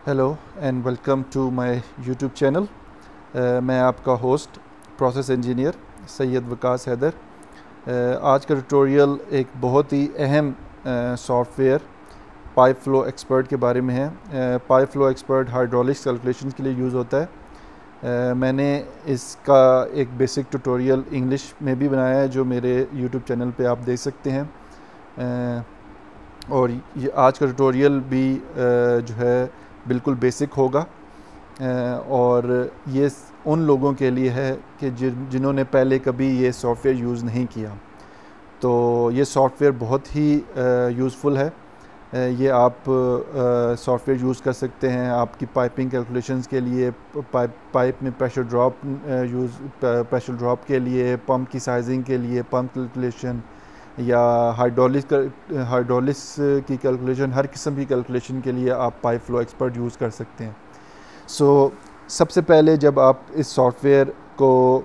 Hello and welcome to my YouTube channel. मैं आपका host process engineer Syed Waqas Haider. आज का ट्यूटोरियल एक बहुत ही अहम सॉफ्टवेयर पाइप फ्लो एक्सपर्ट के बारे में है। Pipe flow expert hydraulics calculation के लिए यूज़ होता है। मैंने इसका एक बेसिक ट्यूटोरियल इंग्लिश में भी बनाया है जो मेरे यूट्यूब चैनल पे आप देख सकते हैं। और ये आज का ट्यूटोरियल भी जो है बिल्कुल बेसिक होगा और ये उन लोगों के लिए है कि जिन्होंने पहले कभी ये सॉफ्टवेयर यूज़ नहीं किया। तो ये सॉफ्टवेयर बहुत ही यूज़फुल है। ये आप सॉफ्टवेयर यूज़ कर सकते हैं आपकी पाइपिंग कैलकुलेशंस के लिए, पाइप में प्रेशर ड्रॉप के लिए, पंप की साइजिंग के लिए, पंप कैलकुलेशन या हाइड्रोलिक्स की कैलकुलेशन, हर किस्म की कैलकुलेशन के लिए आप पाइप फ्लो एक्सपर्ट यूज़ कर सकते हैं। सबसे पहले जब आप इस सॉफ्टवेयर को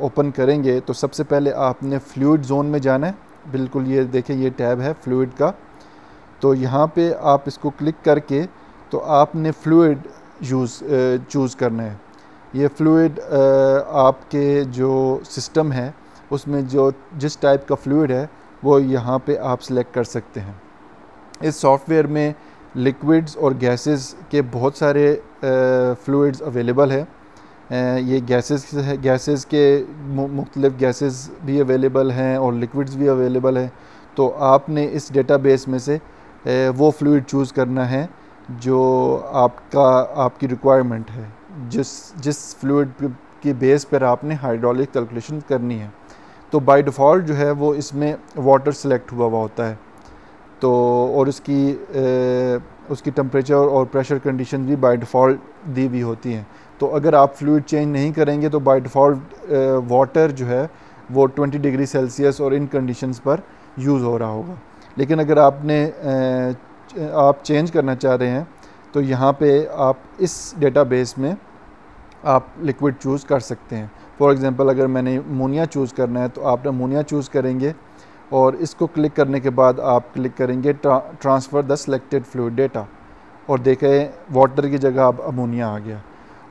ओपन करेंगे तो सबसे पहले आपने फ्लूइड जोन में जाना है। बिल्कुल ये देखें, ये टैब है फ्लूइड का। तो यहाँ पे आप इसको क्लिक करके तो आपने फ्लूइड चूज़ करना है। ये फ्लूइड आपके जो सिस्टम है उसमें जिस टाइप का फ्लूइड है वो यहाँ पे आप सिलेक्ट कर सकते हैं। इस सॉफ्टवेयर में लिक्विड्स और गैसेस के बहुत सारे फ्लूइड्स अवेलेबल है। ये गैसेस के मुख्तलिफ गैसेस भी अवेलेबल हैं और लिक्विड्स भी अवेलेबल हैं। तो आपने इस डेटाबेस में से वो फ्लूइड चूज़ करना है जो आपकी रिक्वायरमेंट है, जिस फ्लूइड की बेस पर आपने हाइड्रोलिक कैलकुलेशन करनी है। तो बाय डिफ़ॉल्ट जो है वो इसमें वाटर सेलेक्ट हुआ होता है। तो और उसकी टेम्परेचर और प्रेशर कंडीशन भी बाय डिफ़ॉल्ट दी हुई होती हैं। तो अगर आप फ्लूइड चेंज नहीं करेंगे तो बाय डिफ़ॉल्ट वाटर जो है वो 20 डिग्री सेल्सियस और इन कंडीशंस पर यूज़ हो रहा होगा। लेकिन अगर आप चेंज करना चाह रहे हैं तो यहाँ पे आप इस डेटाबेस में आप लिक्विड चूज़ कर सकते हैं। फॉर एग्ज़ाम्पल अगर मैंने अमोनिया चूज़ करना है तो आप अमोनिया चूज़ करेंगे और इसको क्लिक करने के बाद आप क्लिक करेंगे transfer the selected fluid data और देखें वाटर की जगह अब अमोनिया आ गया।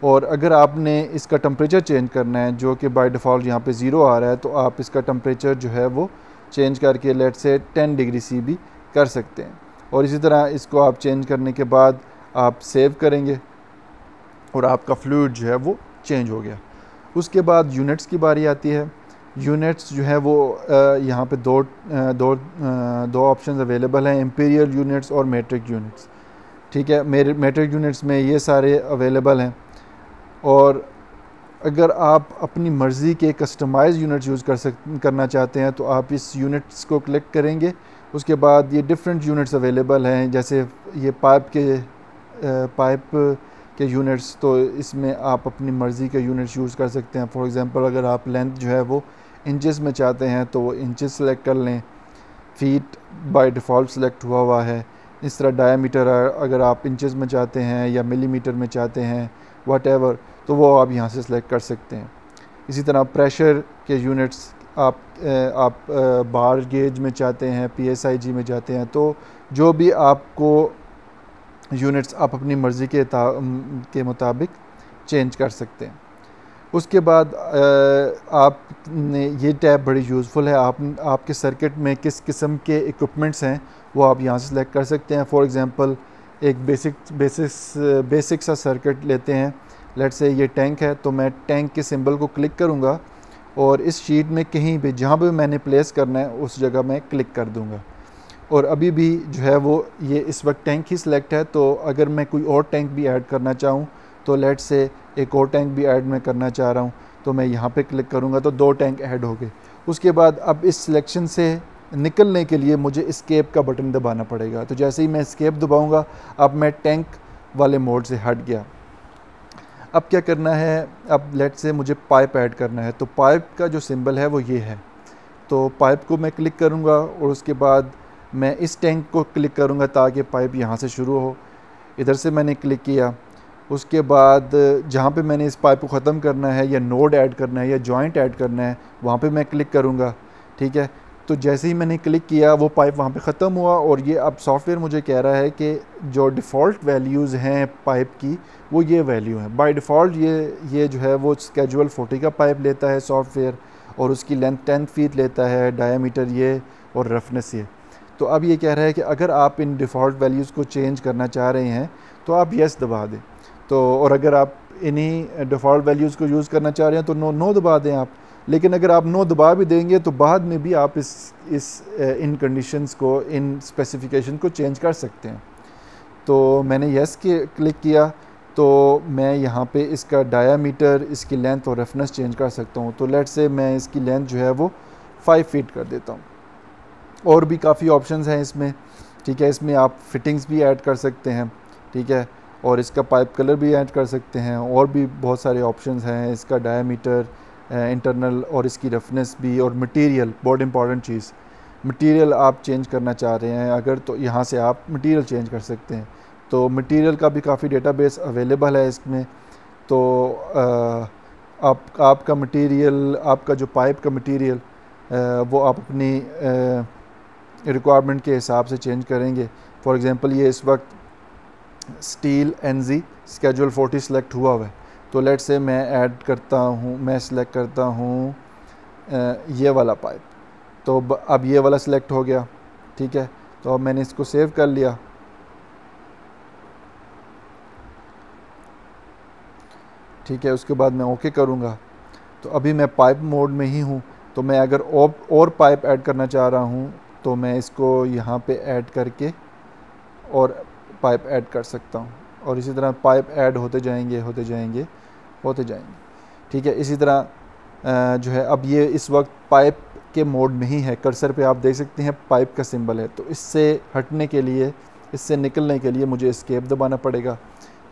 और अगर आपने इसका टेम्परेचर चेंज करना है जो कि बाय डिफ़ॉल्ट यहाँ पे 0 आ रहा है तो आप इसका टेम्परेचर जो है वो चेंज करके लेट से 10 डिग्री सी भी कर सकते हैं। और इसी तरह इसको आप चेंज करने के बाद आप सेव करेंगे और आपका फ्लूइड जो है वो चेंज हो गया। उसके बाद यूनिट्स की बारी आती है। यूनिट्स जो है वो यहाँ पे दो ऑप्शंस अवेलेबल हैं, इंपीरियल यूनिट्स और मैट्रिक यूनिट्स। ठीक है, मेरे मैट्रिक यूनिट्स में ये सारे अवेलेबल हैं। और अगर आप अपनी मर्ज़ी के कस्टमाइज यूनिट्स यूज़ करना चाहते हैं तो आप इस यूनिट्स को क्लिक करेंगे। उसके बाद ये डिफरेंट यूनिट्स अवेलेबल हैं, जैसे ये पाइप के यूनिट्स। तो इसमें आप अपनी मर्ज़ी के यूनिट्स यूज़ कर सकते हैं। फॉर एग्ज़ाम्पल अगर आप लेंथ जो है वो इंचेस में चाहते हैं तो वो इंचेस सेलेक्ट कर लें। फीट बाय डिफ़ॉल्ट सेलेक्ट हुआ है। इस तरह डायमीटर अगर आप इंचेस में चाहते हैं या मिलीमीटर में चाहते हैं व्हाटएवर, तो वो आप यहाँ से सिलेक्ट कर सकते हैं। इसी तरह प्रेशर के यूनिट्स आप बार गेज में चाहते हैं, PSIG में चाहते हैं, तो जो भी आपको यूनिट्स आप अपनी मर्ज़ी के मुताबिक चेंज कर सकते हैं। उसके बाद आपने ये टैब बड़ी यूज़फुल है। आपके सर्किट में किस किस्म के इक्विपमेंट्स हैं वो आप यहाँ से सिलेक्ट कर सकते हैं। फॉर एग्ज़ाम्पल एक बेसिक सा सर्किट लेते हैं। लेट्स से ये टैंक है तो मैं टैंक के सिंबल को क्लिक करूँगा और इस शीट में कहीं भी जहाँ पे मैंने प्लेस करना है उस जगह मैं क्लिक कर दूँगा। और अभी भी जो है वो ये इस वक्त टैंक ही सिलेक्ट है। तो अगर मैं कोई और टैंक भी ऐड करना चाहूँ तो लेट्स से एक और टैंक भी ऐड मैं करना चाह रहा हूँ तो मैं यहाँ पे क्लिक करूँगा तो 2 टैंक ऐड हो गए। उसके बाद अब इस सिलेक्शन से निकलने के लिए मुझे एस्केप का बटन दबाना पड़ेगा। तो जैसे ही मैं एस्केप दबाऊँगा अब मैं टैंक वाले मोड से हट गया। अब क्या करना है, अब लेट्स से मुझे पाइप ऐड करना है। तो पाइप का जो सिंबल है वो ये है। तो पाइप को मैं क्लिक करूँगा और उसके बाद मैं इस टैंक को क्लिक करूँगा ताकि पाइप यहाँ से शुरू हो। इधर से मैंने क्लिक किया। उसके बाद जहाँ पे मैंने इस पाइप को ख़त्म करना है या नोड ऐड करना है या जॉइंट ऐड करना है वहाँ पे मैं क्लिक करूँगा। ठीक है, तो जैसे ही मैंने क्लिक किया वो पाइप वहाँ पे ख़त्म हुआ, और ये अब सॉफ्टवेयर मुझे कह रहा है कि जो डिफ़ॉल्ट वैल्यूज़ हैं पाइप की वो ये वैल्यू है। बाय डिफ़ॉल्ट ये जो है वो स्केजुअल 40 का पाइप लेता है सॉफ्टवेयर, और उसकी लेंथ 10 फीट लेता है, डायामीटर ये और रफनेस ये। तो अब ये कह रहा है कि अगर आप इन डिफ़ॉल्ट वैल्यूज़ को चेंज करना चाह रहे हैं तो आप येस दबा दें। तो और अगर आप इन्हीं डिफ़ॉल्ट वैल्यूज़ को यूज़ करना चाह रहे हैं तो नो दबा दें आप। लेकिन अगर आप नो दबा भी देंगे तो बाद में भी आप इन कंडीशंस को, इन स्पेसिफिकेशन को चेंज कर सकते हैं। तो मैंने येस के क्लिक किया तो मैं यहाँ पे इसका डायामीटर, इसकी लेंथ और रफनेस चेंज कर सकता हूँ। तो लेट्स से मैं इसकी लेंथ जो है वो 5 फीट कर देता हूँ। और भी काफ़ी ऑप्शंस हैं इसमें, ठीक है। इसमें आप फिटिंग्स भी ऐड कर सकते हैं, ठीक है, और इसका पाइप कलर भी ऐड कर सकते हैं, और भी बहुत सारे ऑप्शंस हैं। इसका डायामीटर, इंटरनल, और इसकी रफनेस भी, और मटेरियल, बहुत इंपॉर्टेंट चीज़, मटेरियल आप चेंज करना चाह रहे हैं अगर, तो यहाँ से आप मटेरियल चेंज कर सकते हैं। तो मटेरियल का भी काफ़ी डेटाबेस अवेलेबल है इसमें। तो आपका मटेरियल, आपका जो पाइप का मटेरियल वो आप अपनी रिक्वायरमेंट के हिसाब से चेंज करेंगे। फॉर एग्ज़ाम्पल ये इस वक्त स्टील NZ स्केजुअल 40 सेलेक्ट हुआ है, तो लेट्स से मैं ऐड करता हूँ, मैं सिलेक्ट करता हूँ ये वाला पाइप। तो अब ये वाला सिलेक्ट हो गया, ठीक है। तो अब मैंने इसको सेव कर लिया, ठीक है। उसके बाद मैं ओके करूँगा। तो अभी मैं पाइप मोड में ही हूँ। तो मैं अगर और पाइप ऐड करना चाह रहा हूँ तो मैं इसको यहाँ पे ऐड करके और पाइप ऐड कर सकता हूँ, और इसी तरह पाइप ऐड होते जाएंगे, ठीक है। इसी तरह जो है अब ये इस वक्त पाइप के मोड में ही है। कर्सर पे आप देख सकते हैं पाइप का सिंबल है। तो इससे हटने के लिए, इससे निकलने के लिए मुझे एस्केप दबाना पड़ेगा।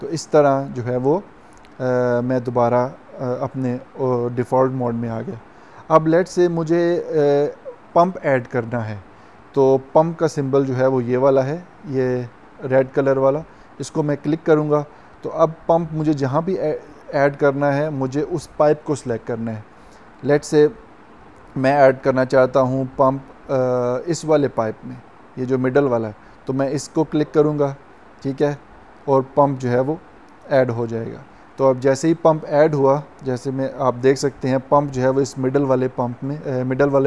तो इस तरह जो है वो मैं दोबारा अपने डिफ़ॉल्ट मोड में आ गया। अब लेट्स से मुझे पंप ऐड करना है। तो पंप का सिंबल जो है वो ये वाला है, ये रेड कलर वाला। इसको मैं क्लिक करूँगा तो अब पंप मुझे जहाँ भी ऐड करना है, मुझे उस पाइप को सिलेक्ट करना है। लेट्स से मैं ऐड करना चाहता हूँ पंप इस वाले पाइप में, ये जो मिडल वाला है। तो मैं इसको क्लिक करूँगा, ठीक है, और पंप जो है वो ऐड हो जाएगा। तो अब जैसे ही पंप ऐड हुआ, जैसे में आप देख सकते हैं पंप जो है वो इस मिडल वाले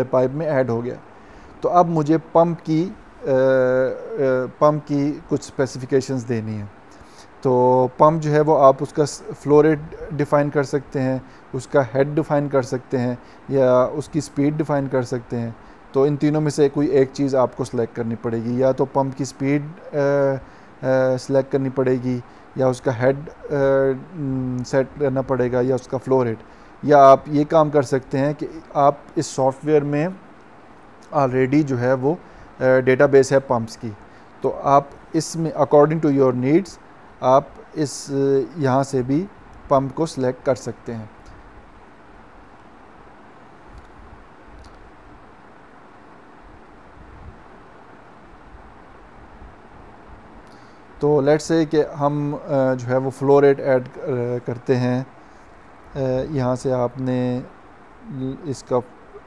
पाइप में ऐड हो गया। तो अब मुझे पंप की कुछ स्पेसिफिकेशंस देनी है। तो पंप जो है वो आप उसका फ्लो रेट डिफ़ाइन कर सकते हैं, उसका हेड डिफ़ाइन कर सकते हैं, या उसकी स्पीड डिफ़ाइन कर सकते हैं। तो इन तीनों में से कोई एक चीज़ आपको सेलेक्ट करनी पड़ेगी, या तो पंप की स्पीड सेलेक्ट करनी पड़ेगी, या उसका हेड सेट करना पड़ेगा, या उसका फ्लो रेट। या आप ये काम कर सकते हैं कि आप इस सॉफ्टवेयर में ऑलरेडी जो है वो डेटाबेस है पंप्स की, तो आप इसमें अकॉर्डिंग टू योर नीड्स आप यहाँ से भी पंप को सिलेक्ट कर सकते हैं। तो लेट्स से कि हम जो है वो फ्लो रेट ऐड करते हैं। यहाँ से आपने इसका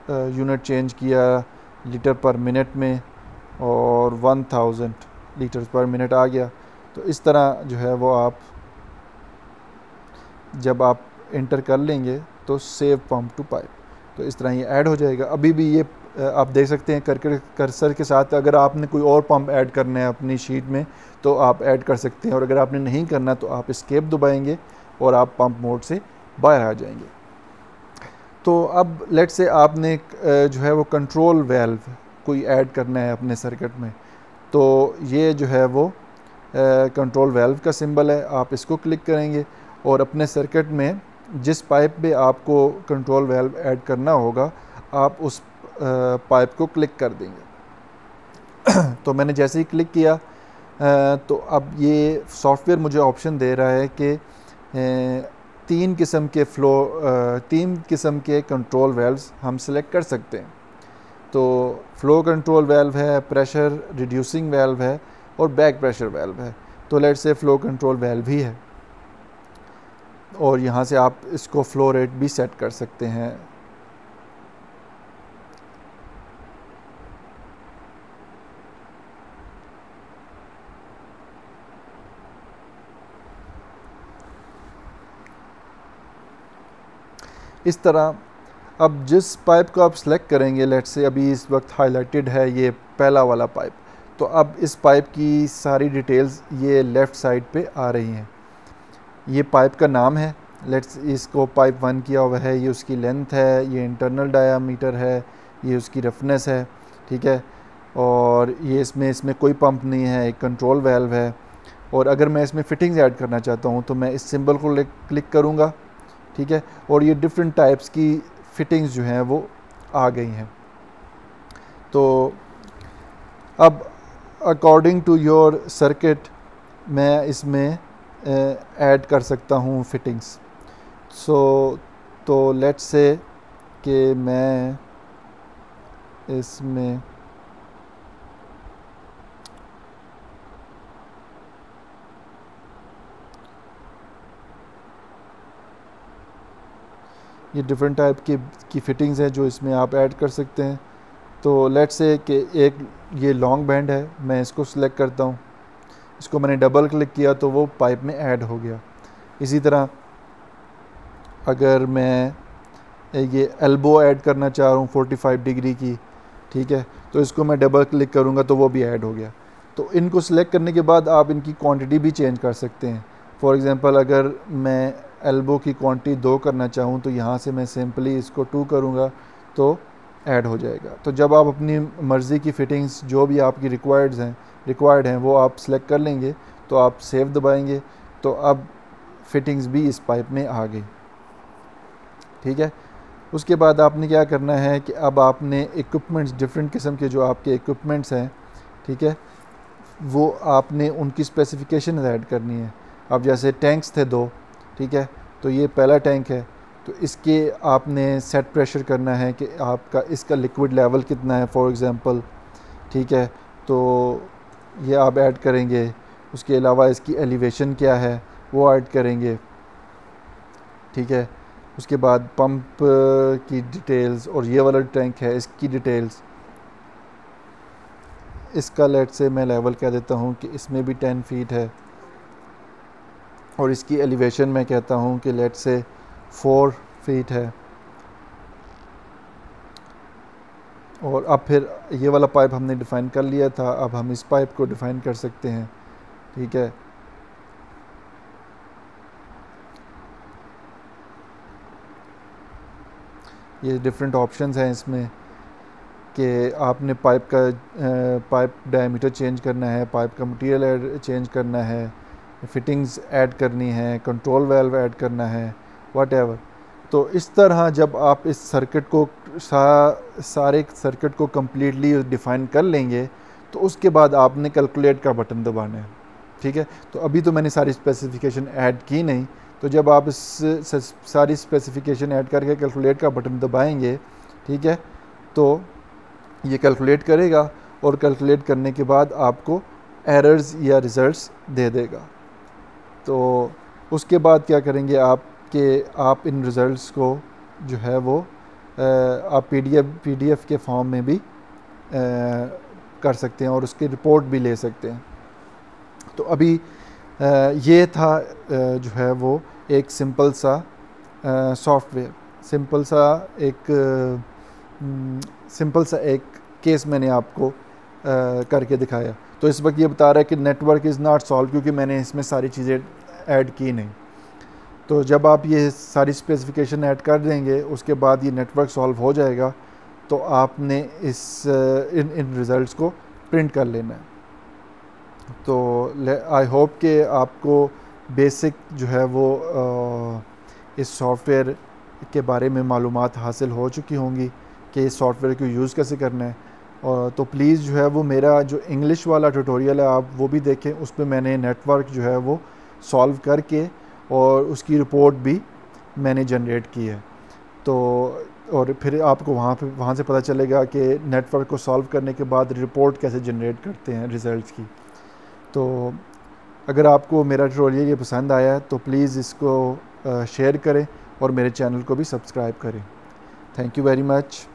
यूनिट चेंज किया लीटर पर मिनट में, और 1000 लीटर पर मिनट आ गया। तो इस तरह जो है वो आप जब आप इंटर कर लेंगे तो सेव पंप टू पाइप, तो इस तरह ये ऐड हो जाएगा। अभी भी ये आप देख सकते हैं कर्सर के साथ, अगर आपने कोई और पंप ऐड करना है अपनी शीट में तो आप ऐड कर सकते हैं, और अगर आपने नहीं करना तो आप एस्केप दबाएंगे और आप पंप मोड से बाहर आ जाएंगे। तो अब लेट से आपने जो है वो कंट्रोल वेल्व कोई ऐड करना है अपने सर्किट में। तो ये जो है वो कंट्रोल वेल्व का सिंबल है, आप इसको क्लिक करेंगे और अपने सर्किट में जिस पाइप पे आपको कंट्रोल वेल्व ऐड करना होगा आप उस पाइप को क्लिक कर देंगे। तो मैंने जैसे ही क्लिक किया तो अब ये सॉफ्टवेयर मुझे ऑप्शन दे रहा है कि तीन किस्म के कंट्रोल वेल्व्स हम सिलेक्ट कर सकते हैं। तो फ्लो कंट्रोल वेल्व है, प्रेशर रिड्यूसिंग वेल्व है, और बैक प्रेशर वेल्व है। तो let's say flow control valve ही है, और यहाँ से आप इसको फ्लो रेट भी सेट कर सकते हैं। इस तरह अब जिस पाइप को आप सिलेक्ट करेंगे, लेट्स से अभी इस वक्त हाईलाइटेड है ये पहला वाला पाइप, तो अब इस पाइप की सारी डिटेल्स ये लेफ़्ट साइड पे आ रही हैं। ये पाइप का नाम है, लेट्स इसको पाइप 1 किया हुआ है, ये उसकी लेंथ है, ये इंटरनल डायामीटर है, ये उसकी रफनेस है, ठीक है। और ये इसमें कोई पंप नहीं है, एक कंट्रोल वाल्व है। और अगर मैं इसमें फिटिंग्स ऐड करना चाहता हूँ तो मैं इस सिंबल को क्लिक करूँगा, ठीक है, और ये डिफरेंट टाइप्स की फिटिंग्स जो हैं वो आ गई हैं। तो अब अकॉर्डिंग टू योर सर्किट मैं इसमें ऐड कर सकता हूँ फिटिंग्स। तो लेट्स से कि मैं इसमें ये डिफरेंट टाइप की फ़िटिंग्स हैं जो इसमें आप ऐड कर सकते हैं। तो लेट्स से कि एक ये लॉन्ग बैंड है, मैं इसको सिलेक्ट करता हूँ, इसको मैंने डबल क्लिक किया तो वो पाइप में ऐड हो गया। इसी तरह अगर मैं ये एल्बो ऐड करना चाह रहा हूँ 45 डिग्री की, ठीक है, तो इसको मैं डबल क्लिक करूँगा तो वो भी ऐड हो गया। तो इनको सिलेक्ट करने के बाद आप इनकी क्वांटिटी भी चेंज कर सकते हैं। फॉर एग्ज़ाम्पल अगर मैं एल्बो की क्वांटिटी 2 करना चाहूँ तो यहाँ से मैं सिंपली इसको 2 करूँगा तो ऐड हो जाएगा। तो जब आप अपनी मर्ज़ी की फ़िटिंग्स जो भी आपकी रिक्वायर्ड हैं वो आप सिलेक्ट कर लेंगे, तो आप सेव दबाएंगे तो अब फिटिंग्स भी इस पाइप में आ गई, ठीक है। उसके बाद आपने क्या करना है कि अब आपने इक्विपमेंट्स, डिफरेंट किस्म के जो आपके इक्विपमेंट्स हैं, ठीक है, वो आपने उनकी स्पेसिफिकेशन ऐड करनी है। अब जैसे टैंक्स थे 2, ठीक है, तो ये पहला टैंक है, तो इसके आपने सेट प्रेशर करना है कि आपका इसका लिक्विड लेवल कितना है फॉर एग्ज़ाम्पल, ठीक है, तो ये आप ऐड करेंगे। उसके अलावा इसकी एलिवेशन क्या है वो ऐड करेंगे, ठीक है। उसके बाद पंप की डिटेल्स, और ये वाला टैंक है इसकी डिटेल्स, इसका लेट से मैं लेवल कह देता हूँ कि इसमें भी 10 फीट है, और इसकी एलिवेशन मैं कहता हूँ कि लेट से 4 फीट है। और अब फिर ये वाला पाइप हमने डिफ़ाइन कर लिया था, अब हम इस पाइप को डिफ़ाइन कर सकते हैं, ठीक है। ये डिफरेंट ऑप्शंस हैं इसमें कि आपने पाइप डायमीटर चेंज करना है, पाइप का मटेरियल चेंज करना है, फिटिंग्स ऐड करनी है, कंट्रोल वाल्व ऐड करना है, व्हाटएवर। तो इस तरह जब आप इस सर्किट को सारे सर्किट को कम्प्लीटली डिफ़ाइन कर लेंगे तो उसके बाद आपने कैलकुलेट का बटन दबाना है, ठीक है। तो अभी तो मैंने सारी स्पेसिफिकेशन ऐड की नहीं, तो जब आप इस सारी स्पेसिफिकेशन ऐड करके कैलकुलेट का बटन दबाएंगे, ठीक है, तो ये कैलकुलेट करेगा और कैलकुलेट करने के बाद आपको एरर्स या रिज़ल्ट्स दे देगा। तो उसके बाद क्या करेंगे आप कि आप इन रिज़ल्ट्स को जो है वो आप पीडीएफ के फॉर्म में भी कर सकते हैं और उसकी रिपोर्ट भी ले सकते हैं। तो अभी ये था जो है वो एक सिंपल सा सॉफ्टवेयर, सिंपल सा एक केस मैंने आपको करके दिखाया। तो इस वक्त ये बता रहा है कि नेटवर्क इज़ नॉट सॉल्व, क्योंकि मैंने इसमें सारी चीज़ें ऐड की नहीं। तो जब आप ये सारी स्पेसिफिकेशन ऐड कर देंगे उसके बाद ये नेटवर्क सॉल्व हो जाएगा, तो आपने इन रिज़ल्ट्स को प्रिंट कर लेना है। तो आई होप कि आपको बेसिक जो है वो इस सॉफ्टवेयर के बारे में मालूमात हासिल हो चुकी होंगी कि इस सॉफ्टवेयर को यूज़ कैसे करना है। और तो प्लीज़ जो है वो मेरा जो इंग्लिश वाला ट्यूटोरियल है आप वो भी देखें, उस पर मैंने नेटवर्क जो है वो सॉल्व करके और उसकी रिपोर्ट भी मैंने जनरेट की है। तो और फिर आपको वहाँ से पता चलेगा कि नेटवर्क को सॉल्व करने के बाद रिपोर्ट कैसे जनरेट करते हैं रिज़ल्ट्स की। तो अगर आपको मेरा ट्यूटोरियल ये पसंद आया तो प्लीज़ इसको शेयर करें और मेरे चैनल को भी सब्सक्राइब करें। Thank you very much.